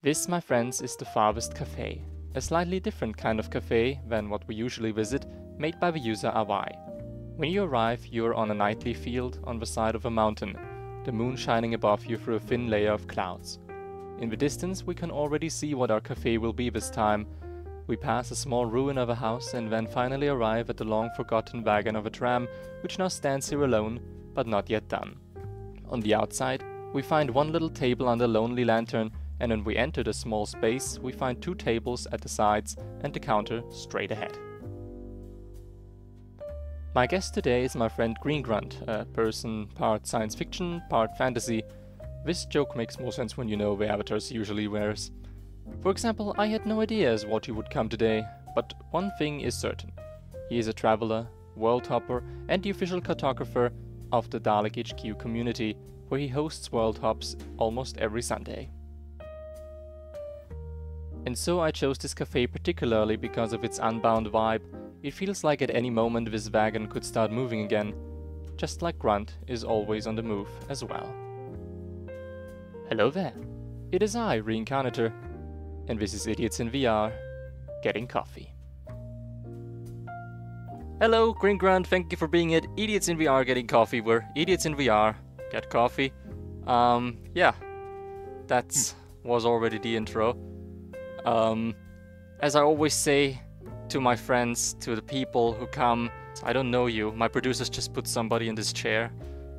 This, my friends, is the Farthest Cafe, a slightly different kind of cafe than what we usually visit, made by the user Awai. When you arrive, you are on a nightly field on the side of a mountain, the moon shining above you through a thin layer of clouds. In the distance, we can already see what our cafe will be this time. We pass a small ruin of a house and then finally arrive at the long-forgotten wagon of a tram, which now stands here alone, but not yet done. On the outside, we find one little table under a lonely lantern, and when we enter the small space, we find 2 tables at the sides and the counter straight ahead. My guest today is my friend Green Grunt, a person part science fiction, part fantasy. This joke makes more sense when you know the avatars usually wears. For example, I had no idea as what he would come today, but one thing is certain. He is a traveler, Worldhopper, and the official cartographer of the DalekHQ Community, where he hosts world hops almost every Sunday. And so I chose this cafe particularly because of its unbound vibe. It feels like at any moment this wagon could start moving again, just like Grunt is always on the move as well. Hello there, it is I, Reincarnator, and this is Idiots in VR, getting coffee. Hello, Green Grunt, thank you for being at Idiots in VR getting coffee. We're Idiots in VR, get coffee. Yeah, that was already the intro. As I always say to my friends, to the people who come, I don't know you, my producers just put somebody in this chair,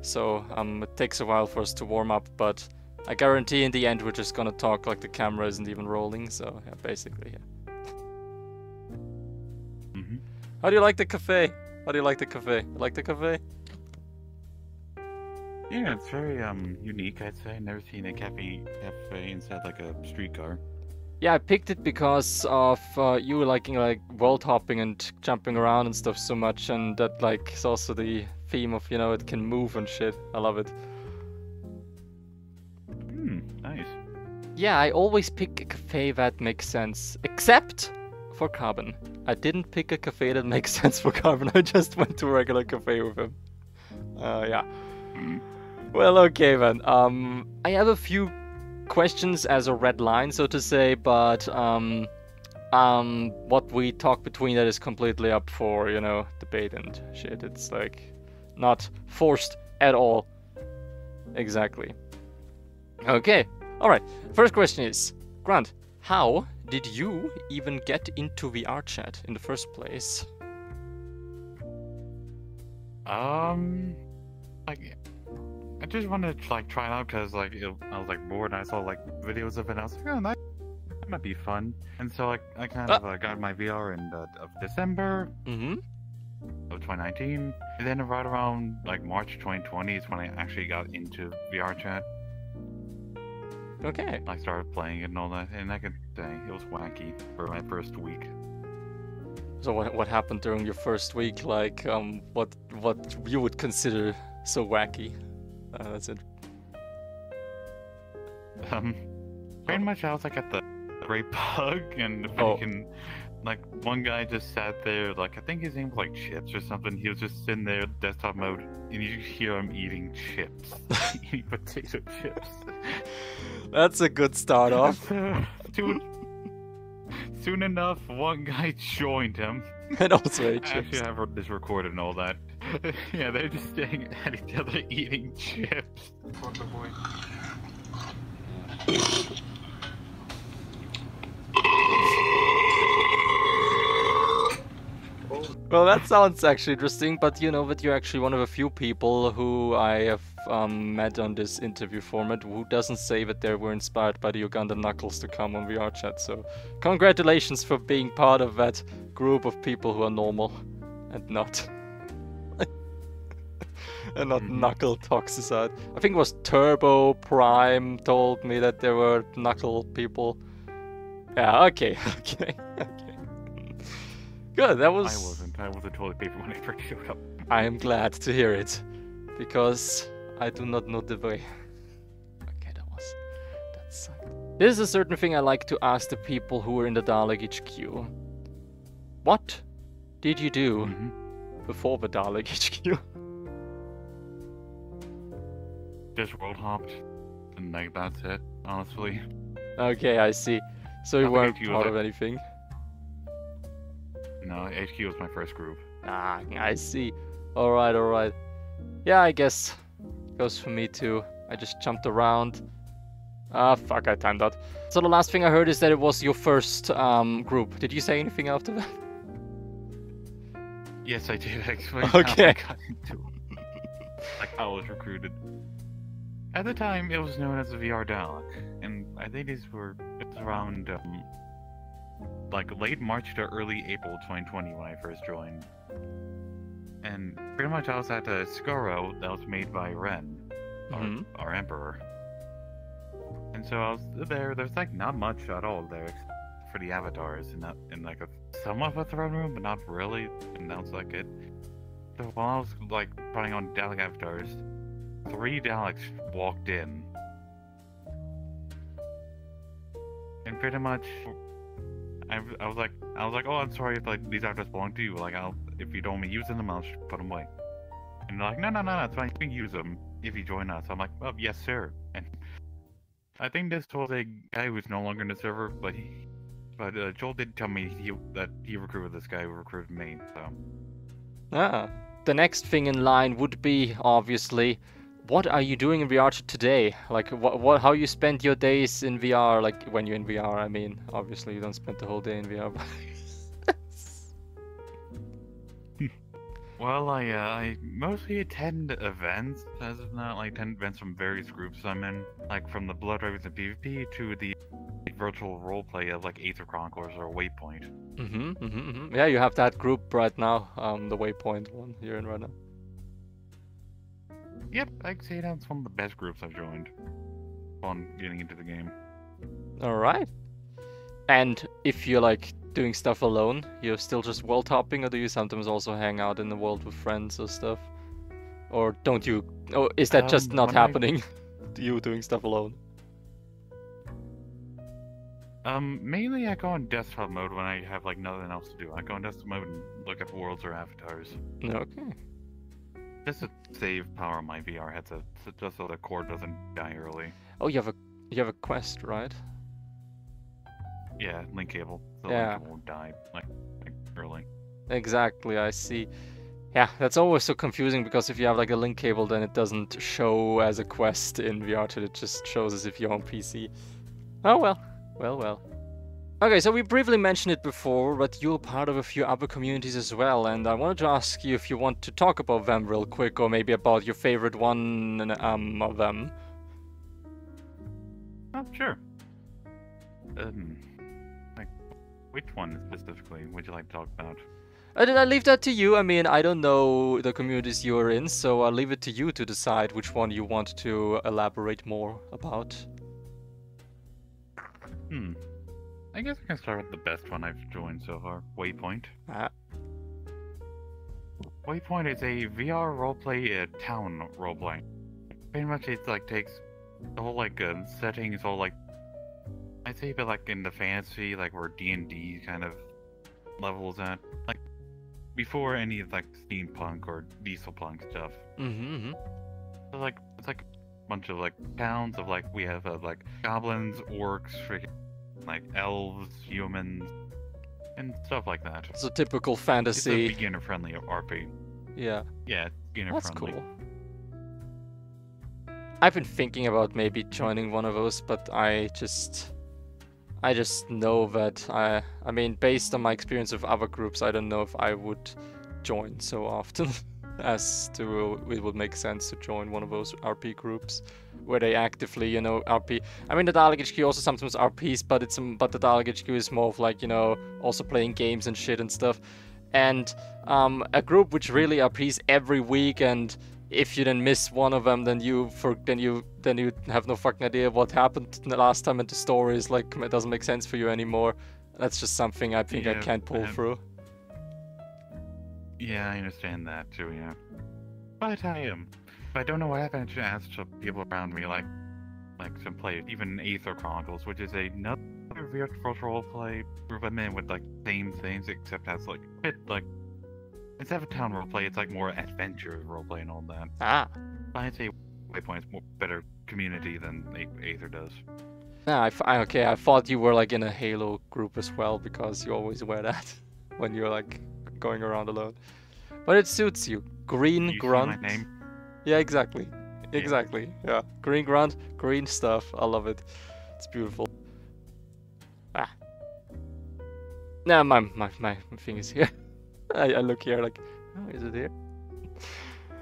so it takes a while for us to warm up, but I guarantee in the end we're just gonna talk like the camera isn't even rolling, so yeah, basically, yeah. How do you like the cafe? How do you like the cafe? You like the cafe? Yeah, it's very unique, I'd say. Never seen a cafe inside like a streetcar. Yeah, I picked it because of you liking like world hopping and jumping around and stuff so much, and that like is also the theme of, you know, it can move and shit. I love it. Nice. Yeah, I always pick a cafe that makes sense, except for Carbon. I didn't pick a cafe that makes sense for Carbon. I just went to a regular cafe with him. Yeah. Well, okay then. I have a few questions as a red line, so to say, but what we talk between that is completely up for, you know, debate and shit. It's like not forced at all. Exactly. Okay. All right. First question is, Grant, how did you even get into VR chat in the first place? Like, I just wanted to like try it out because like I was like bored and I saw like videos of it and I was like, oh, that might be fun. And so like I kind of got my VR in of December of 2019, and then right around like March 2020 is when I actually got into VR chat. Okay. I started playing it and all that, and I could say it was wacky for my first week. So what happened during your first week? Like what you would consider so wacky? That's it. Pretty much I was like at the great bug, and freaking like one guy just sat there, like I think his name was like Chips or something. He was just sitting there desktop mode, and you hear him eating chips, eating potato chips. That's a good start off. Soon enough, one guy joined him. And also ate Actually, chips. I have this recorded and all that. Yeah, they're just staring at each other eating chips. Poor boy. Well, that sounds actually interesting, but you know that you're actually one of a few people who I have met on this interview format who doesn't say that they were inspired by the Ugandan Knuckles to come on VR chat, so congratulations for being part of that group of people who are normal and not and not knuckle toxicide. I think it was Turbo Prime told me that there were knuckle people. Yeah, okay. Good, that was... I wasn't toilet paper when I first showed up. I am glad to hear it, because I do not know the way. Okay, that sucked. This is a certain thing I like to ask the people who were in the DalekHQ. What did you do before the DalekHQ? Just world hopped, and like that's it, honestly. Okay, I see. So you I weren't think HQ was part of like- anything? No, HQ was my first group. Ah, I see. Alright, alright. Yeah, I guess goes for me too. I just jumped around. Ah, fuck, I timed out. So the last thing I heard is that it was your first group. Did you say anything after that? Yes, I did explain Okay. how I got into it. Like how I was recruited. At the time, it was known as the VR Dalek, and I think it was around like late March to early April 2020 when I first joined. And pretty much I was at a Skoro that was made by Ren, our emperor. And so I was there. There's like not much at all there except for the avatars, and in like a somewhat of a throne room, but not really. And that was like it. So while I was like trying on Dalek avatars, 3 Daleks walked in, and pretty much, I was like, oh, I'm sorry if like these avatars belong to you. Like, if you don't want me using them, I'll just put them away. And they're like, no, it's fine. You can use them if you join us. I'm like, oh, yes, sir. And I think this was a guy who's no longer in the server, but Joel did tell me that he recruited this guy who recruited me. So. Ah. The next thing in line would be, obviously, what are you doing in VR today? Like, how you spend your days in VR, like, when you're in VR, I mean. Obviously, you don't spend the whole day in VR. Well, I mostly attend events, as of now. I attend events from various groups I'm in, like from the Blood Ravens and PvP to the virtual roleplay of like Aether Chroniclers or Waypoint. Yeah, you have that group right now, the Waypoint one you're in right now. Yep, I'd say that's one of the best groups I've joined on getting into the game. Alright. And if you're like doing stuff alone, you're still just world hopping, or do you sometimes also hang out in the world with friends or stuff? Or don't you? Or is that just not happening? You doing stuff alone? Mainly I go on desktop mode when I have like nothing else to do. I go on desktop mode and look at worlds or avatars. Okay. Just to save power on my VR headset, just so the cord doesn't die early. Oh, you have a Quest, right? Yeah, link cable. So Yeah. link cable won't die like early. Exactly, I see. Yeah, that's always so confusing because if you have like a link cable, then it doesn't show as a Quest in VR, it just shows as if you're on PC. Oh well. Well. Okay, so we briefly mentioned it before, but you're part of a few other communities as well, and I wanted to ask you if you want to talk about them real quick, or maybe about your favorite one of them. Oh, sure. Like, which one specifically would you like to talk about? I leave that to you. I mean, I don't know the communities you're in, so I'll leave it to you to decide which one you want to elaborate more about. I guess I can start with the best one I've joined so far, Waypoint. Waypoint is a VR roleplay, town roleplay. Pretty much it like takes the whole like setting is all like, I'd say a bit like in the fantasy, like where D&D kind of levels at. Like before any of like steampunk or diesel punk stuff. So like it's like a bunch of like towns of like we have like goblins, orcs, freaking like elves, humans, and stuff like that. So typical fantasy. It's a beginner-friendly RP. Yeah. Yeah, beginner-friendly. That's cool. I've been thinking about maybe joining one of those, but I just know that I mean, based on my experience of other groups, I don't know if I would join so often as to it would make sense to join one of those RP groups where they actively, you know, RP. I mean, the DalekHQ also sometimes RPs, but the DalekHQ is more of like, you know, also playing games and shit and stuff. And a group which really RPs every week, and if you then miss one of them, then you have no fucking idea what happened the last time, and the story is like it doesn't make sense for you anymore. That's just something I think I can't pull through. Yeah, I understand that too. Yeah, but I don't know what happened to ask to people around me, like some play even Aether Chronicles, which is another virtual roleplay group I'm in with like same things, except has like a bit like instead of town roleplay, it's like more adventure roleplay and all that. But I'd say Waypoint's more better community than Aether does. Okay, I thought you were like in a Halo group as well because you always wear that when you're like going around alone. But it suits you. Green You see Grunt. my name? Yeah, exactly. Yeah. Exactly. Yeah. Green Grunt, green stuff. I love it. It's beautiful. Ah. Nah, my thing is here. I look here like, oh, is it here?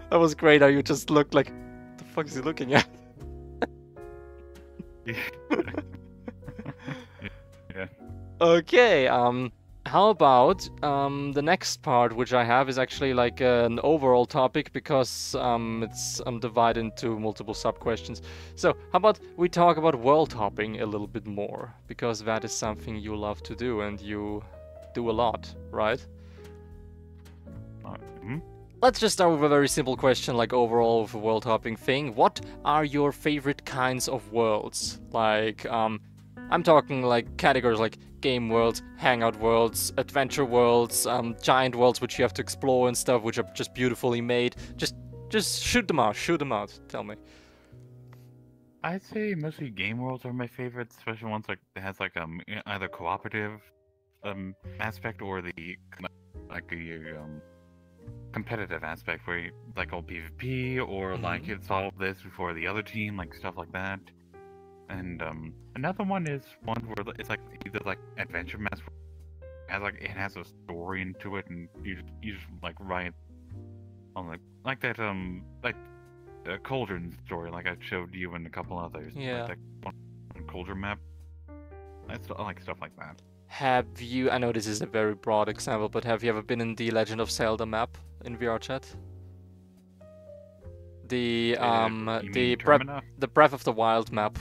That was great how you just looked like, what the fuck is he looking at? Yeah. Okay, how about the next part, which I have, is actually like an overall topic because it's divided into multiple sub-questions. So, how about we talk about world hopping a little bit more, because that is something you love to do and you do a lot, right? Let's just start with a very simple question, like overall of a world hopping thing. What are your favorite kinds of worlds? Like, I'm talking like categories like game worlds, hangout worlds, adventure worlds, giant worlds which you have to explore and stuff, which are just beautifully made. Just shoot them out, tell me. I'd say mostly game worlds are my favorites, especially ones like that has like either cooperative aspect or the competitive aspect where you, like all PvP or like you solve this before the other team, like stuff like that. And another one is one where it's like either like adventure maps, it has a story into it, and you just like write on like that like the Cauldron story, like I showed you and a couple others. Yeah. Like that one Cauldron map. I like stuff like that. Have you, I know this is a very broad example, but have you ever been in the Legend of Zelda map in VR chat? The Breath of the Wild map,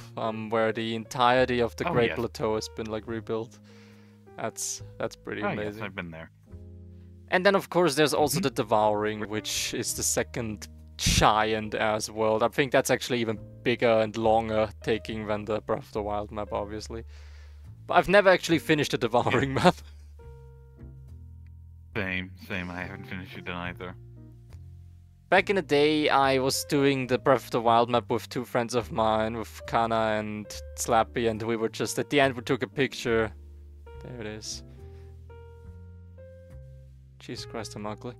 where the entirety of the Great Plateau has been like rebuilt. That's pretty amazing. Yes, I've been there. And then of course there's also the Devouring, which is the second giant ass world. I think that's actually even bigger and longer taking than the Breath of the Wild map, obviously. But I've never actually finished the Devouring map. Same. I haven't finished it either. Back in the day, I was doing the Breath of the Wild map with two friends of mine, with Kana and Slappy, and we were just, at the end, we took a picture. There it is. Jesus Christ, I'm ugly.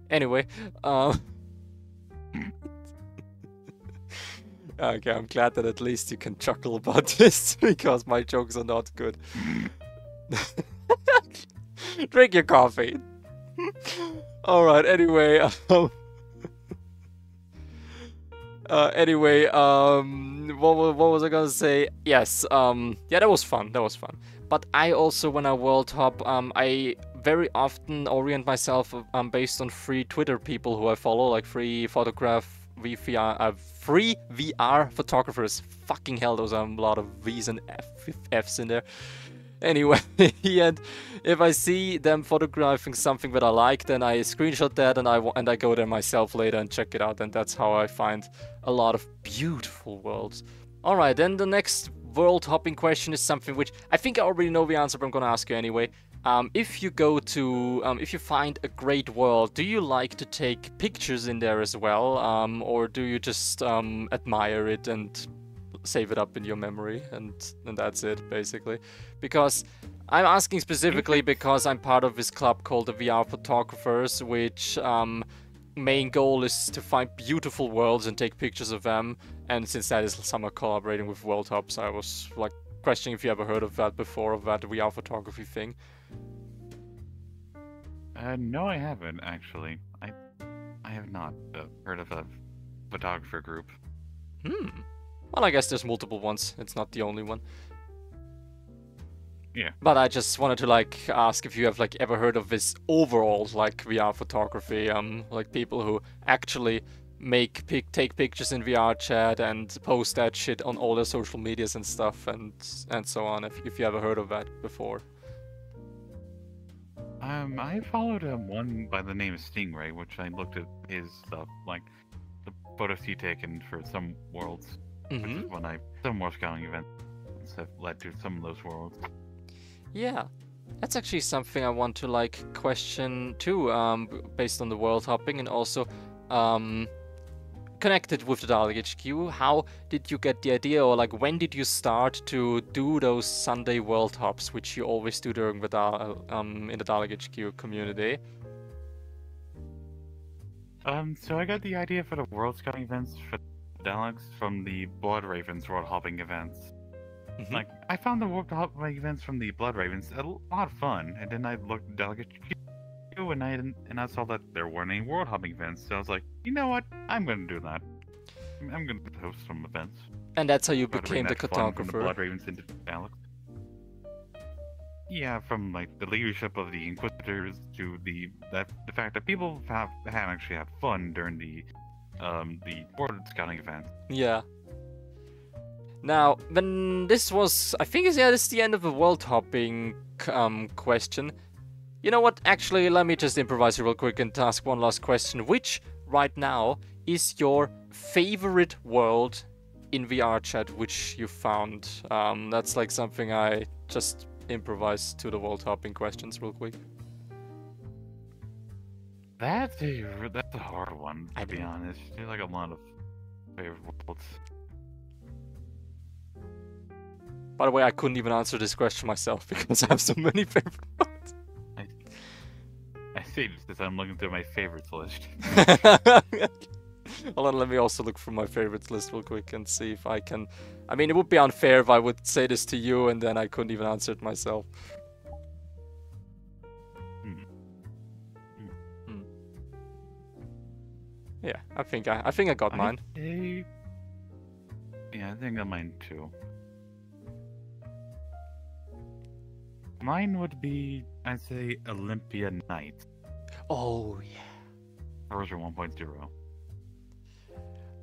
Anyway, okay, I'm glad that at least you can chuckle about this, because my jokes are not good. Drink your coffee. Alright, anyway, what was I gonna say? Yes, yeah, that was fun. But I also, when I world hop, I very often orient myself based on free Twitter people who I follow, like free VR photographers. Fucking hell, those are a lot of V's and F's in there. Anyway, and if I see them photographing something that I like, then I screenshot that and I go there myself later and check it out, and that's how I find a lot of beautiful worlds. Alright, then the next world hopping question is something which I think I already know the answer, but I'm gonna ask you anyway. If you find a great world, do you like to take pictures in there as well, or do you just admire it and save it up in your memory, and that's it, basically? Because I'm asking specifically because I'm part of this club called the VR Photographers, which main goal is to find beautiful worlds and take pictures of them, and since that is somewhat collaborating with Worldhops, I was like questioning if you ever heard of that before, of that VR photography thing. No, I haven't actually. I have not heard of a photographer group. Well, I guess there's multiple ones. It's not the only one. Yeah. But I just wanted to like ask if you have like ever heard of this overall like VR photography, like people who actually take pictures in VR chat and post that shit on all their social medias and stuff and so on. If you ever heard of that before. I followed one by the name of Stingray, which I looked at his stuff, like the photos he taken for some worlds. Which is when some more scouting events have led to some of those worlds. Yeah, that's actually something I want to like question too, based on the world hopping, and also connected with the DalekHQ, how did you get the idea, or like when did you start to do those Sunday world hops, which you always do during the in the DalekHQ community? So I got the idea for the World Scouting events for Daleks from the Blood Ravens World Hopping events. Like, I found the World Hopping events from the Blood Ravens a lot of fun, and then I looked at DalekHQ and I saw that there weren't any World Hopping events, so I was like, you know what? I'm gonna do that. I'm gonna host some events. And that's how you became the Cartographer. From the Blood Ravens into Daleks. Yeah, from like the leadership of the Inquisitors to the fact that people have actually had fun during the World Scouting event. Yeah. Now, when this was, I think, this is the end of the world hopping question. You know what? Actually, let me just improvise real quick and ask one last question. Which, right now, is your favorite world in VR chat which you found? That's like something I just improvise to the world hopping questions real quick. That's a hard one, to be honest. There's like a lot of favorite worlds. By the way, I couldn't even answer this question myself because I have so many favorite worlds. I say this because I'm looking through my favorites list. Hold on, let me also look through my favorites list real quick and see if I can... I mean, it would be unfair if I would say this to you and then I couldn't even answer it myself. Yeah, I think I got mine. Yeah, I think I got mine too. Mine would be, I'd say, Olympia Night. Oh, yeah. Version 1.0.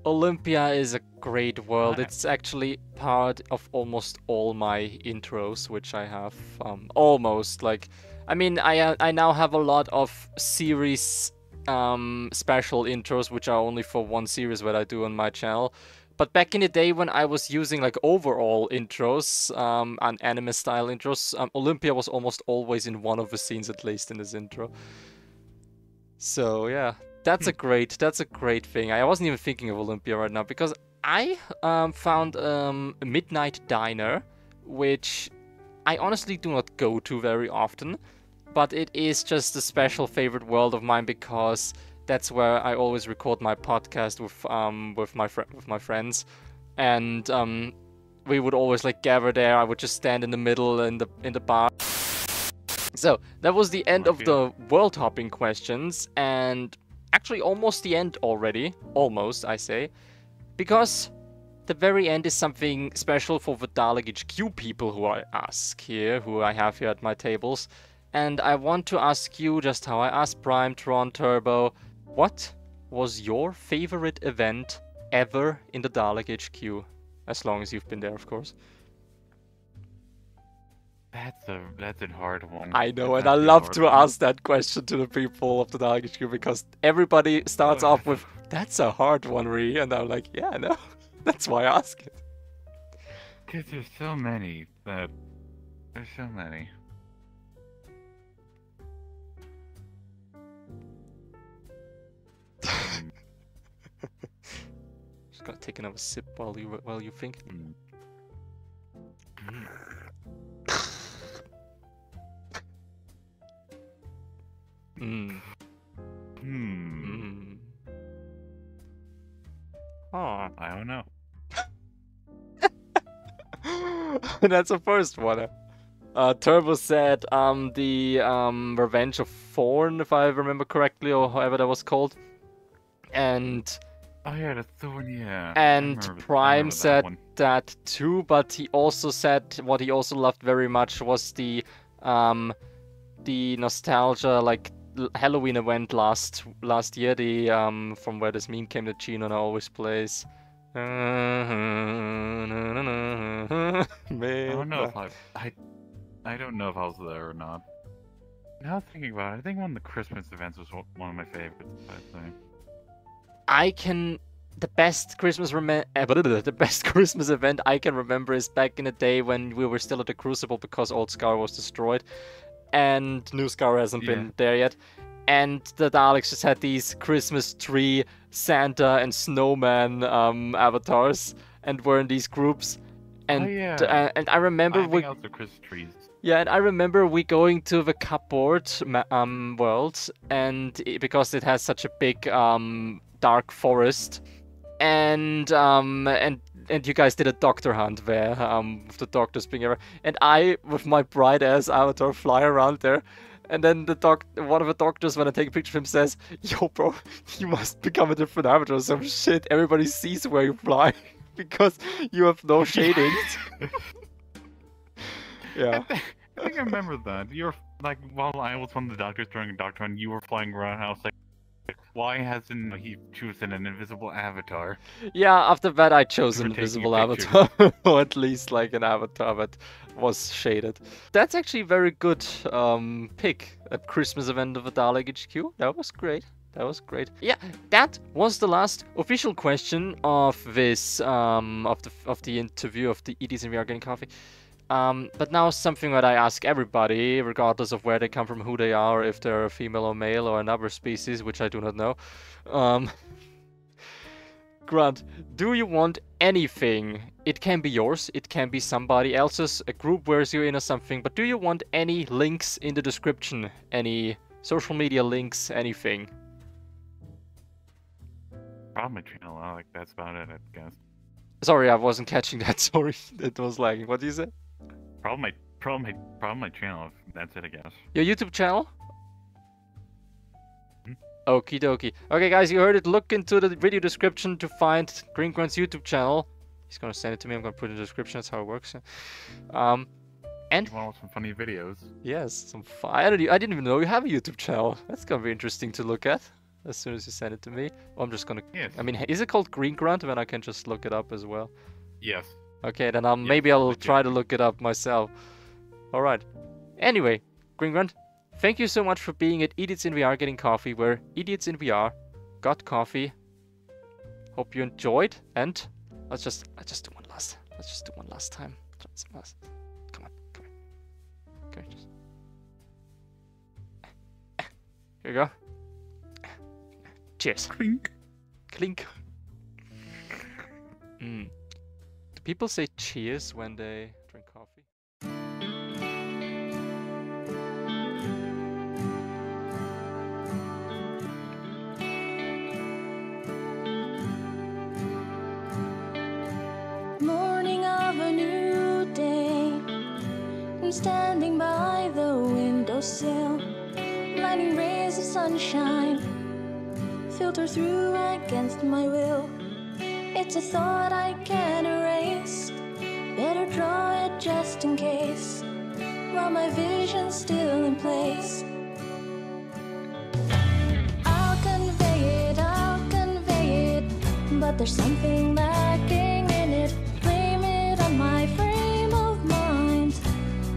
Olympia is a great world. It's actually part of almost all my intros, which I have. Almost. Like, I mean, I now have a lot of series special intros, which are only for one series that I do on my channel. But back in the day when I was using like overall intros and anime style intros, Olympia was almost always in one of the scenes, at least in this intro. So yeah, that's a great thing. I wasn't even thinking of Olympia right now because I found a Midnight Diner, which I honestly do not go to very often, but it is just a special favorite world of mine because that's where I always record my podcast with my friends, and we would always like gather there. I would just stand in the middle in the bar. So that was the end of the world hopping questions, and actually almost the end already. Almost, I say, because the very end is something special for the DalekHQ people who I ask here, who I have here at my tables, and I want to ask you just how I asked Prime, Tron, Turbo. What was your favorite event ever in the DalekHQ? As long as you've been there, of course. That's a hard one. I know, and I love to ask that question to the people of the DalekHQ because everybody starts off with, "That's a hard one, Ree," and I'm like, "Yeah, no, that's why I ask it." Because there's so many. There's so many. Just gotta take another sip while you think. Oh, I don't know. That's the first one. Turbo said the Revenge of Thorn, if I remember correctly, or however that was called. And oh yeah, the Thorn, yeah. And Prime said that too, but he also said what he also loved very much was the nostalgia, like Halloween event last year, the from where this meme came that Gino always plays. I don't know if I don't know if I was there or not. Now thinking about it, I think one of the Christmas events was one of my favorites. The best Christmas event I can remember is back in the day when we were still at the Crucible because Old Scar was destroyed, and New Scar hasn't been there yet. And the Daleks just had these Christmas tree Santa and snowman avatars, and were in these groups. And and I remember I think also Christmas trees. Yeah, and I remember we going to the cupboard world, and because it has such a big dark forest, and you guys did a doctor hunt there, with the doctors being everywhere, and I with my bright ass avatar fly around there, and then one of the doctors, when I take a picture of him, says, "Yo, bro, you must become a different avatar or some shit. Everybody sees where you fly because you have no shadings." Yeah. I think I remember that. You're like, while I was one of the doctors during a doctor and you were flying around, I was like, why hasn't he chosen an invisible avatar? Yeah, after that I chose an invisible avatar, or at least like an avatar that was shaded. That's actually a very good pick at Christmas event of the DalekHQ. That was great. That was great. Yeah, that was the last official question of this of the interview of the Idiots in VR Getting Coffee. But now something that I ask everybody, regardless of where they come from, who they are, if they're a female or male or another species, which I do not know. Grunt, do you want anything? It can be yours, it can be somebody else's, a group wears you in or something, but do you want any links in the description? Any social media links, anything? Probably my channel, like that's about it, I guess. Sorry, I wasn't catching that, sorry, it was lagging. What did you say? Probably my channel. That's it, I guess. Your YouTube channel? Okie dokie. Okay, guys, you heard it. Look into the video description to find Green Grunt's YouTube channel. He's gonna send it to me. I'm gonna put it in the description. That's how it works. And you want some funny videos? Yes, some fun. I didn't even know you have a YouTube channel. That's gonna be interesting to look at as soon as you send it to me. I'm just gonna. Yes. I mean, is it called Green Grunt? Then I can just look it up as well. Yes. Okay, then maybe I'll try to look it up myself. Alright. Anyway, Green Grunt, thank you so much for being at Idiots in VR Getting Coffee, where idiots in VR got coffee. Hope you enjoyed, and let's just do one last. Let's just do one last time. Come on. Okay, just. Here we go. Cheers. Clink. Clink. Do people say cheers when they drink coffee? Morning of a new day, I'm standing by the windowsill. Blinding rays of sunshine filter through against my will. It's a thought I can't erase. Better draw it just in case, while my vision's still in place. I'll convey it, but there's something lacking in it. Blame it on my frame of mind,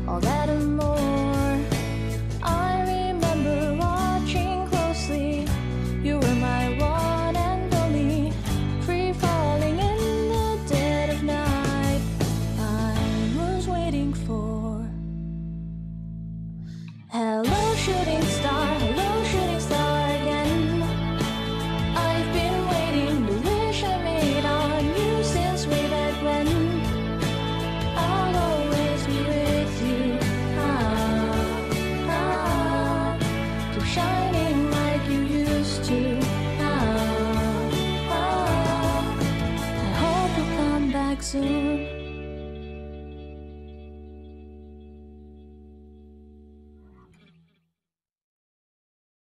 all that and more. I remember watching closely. You were my one and only, free falling in the dead of night. I was waiting for. Hello, shooting star again. I've been waiting to wish I made on you since way back when. I'll always be with you. Keep shining like you used to. I hope you'll come back soon.